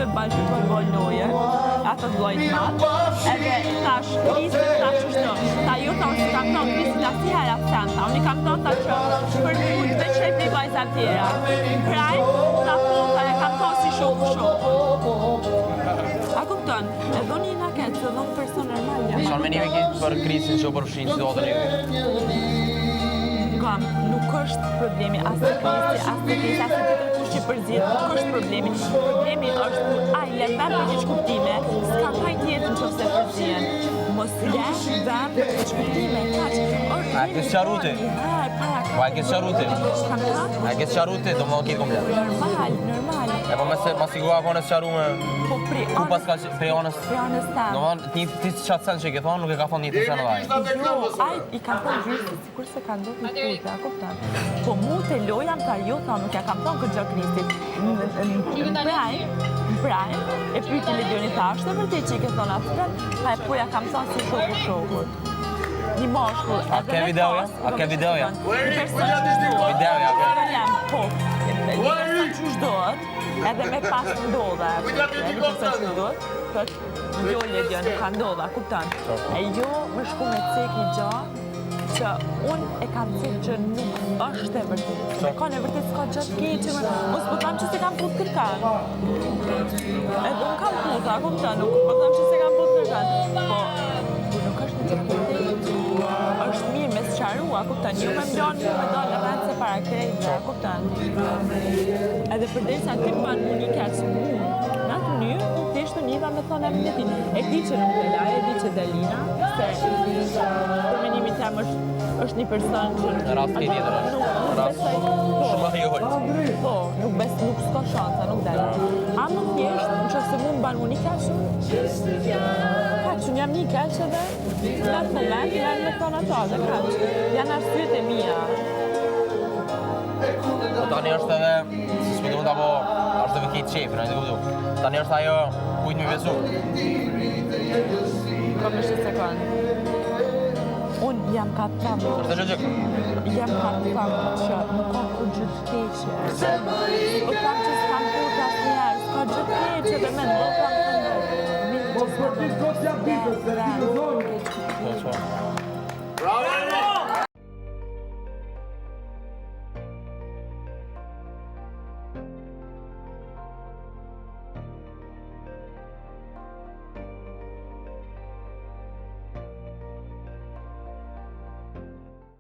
e bashkëtuar Volnoje, ato llojit madh, edhe tash Krisi tash çdo. Ta ju thonë se kam thonë Krisi la si hera santa, unë kam thonë ta që për fund të çep një vajza tjera. Kraj, ta futa e kam thonë si shoku. A kupton? E do një naket, se do një person normal. Çfarë menime ke për Krisin që u përfshin situatën e ju? Nuk është problemi as të Krisi, as të Krisi, as të tjetër kush që përzihet, nuk është problemi. Problemi është kur ai le vend për gjithë kuptime, s'ka hajt tjetër nëse përzihen. Mos le vend për gjithë kuptime, kaq. A ke sqarute? Po a ke sqarute? A ke sqarute do më ke komplet. Normal. E po më sigura po në sqarume. Po ku pas ka prej anës ta. Domethënë ti çfarë sen që ke thonë, nuk e ka thonë një të sen vaj. Jo, ai i ka thonë gjysmë sikur se ka ndodhur në putë, a kupton? Po mu te loja ta ju thonë, nuk ja kam thonë këtë gjë Kristit. Praj, e pyeti Legioni tash, të vërtet që i ke thonë atë, ha po ja kam thonë si shokut. Një moshkull. A ke videoja? A ke videoja? Videoja. Po. Një person që shdohet, edhe me pas ndodhe. Një person që shdohet, thot, jo Legion, nuk ka ndodhe, kupton? E jo më shku me cek një gjë që unë e kam cek që nuk është e vërtet. Me ka në vërtet s'ka gjatë keqe, mos po tham që se kam put kërkan. Edhe unë kam puta, kupton? Nuk po tham që se kam put kërkan. Po, nuk është një gjë është mirë me sqarua, kupton? Ju më mblon, ju më dalë rëndë se para krejtë, kupton? Edhe përderisa ti më banë unë i keqë në atë mënyrë, unë thjeshtë njëva me thonë e ti. E di që nuk Dela, e di që Delina, se për menimin tem është një person që... Në rast ke tjetër është? Nuk besoj... Shumë i hollë. Po, nuk s'ka shansa, nuk Dela. A më thjeshtë, në që se mu më banë unë i keqë, që jam një keqë edhe, në atë moment, janë me thonë ato, dhe kaqë. Janë arsyet e mia. Po tani është edhe, si s'me duhet apo, është edhe kejtë qefë, në një të kuptu. Tani është ajo, kujtë mi besu. Kom është një sekundë. Unë jam ka të thamë. Është e gjëgjëk? Jam ka të thamë që nuk ka ku gjithë keqë. Po thamë që s'kam putë asë njerë, s'ka gjithë keqë dhe me në thamë të ndërë. Bravo!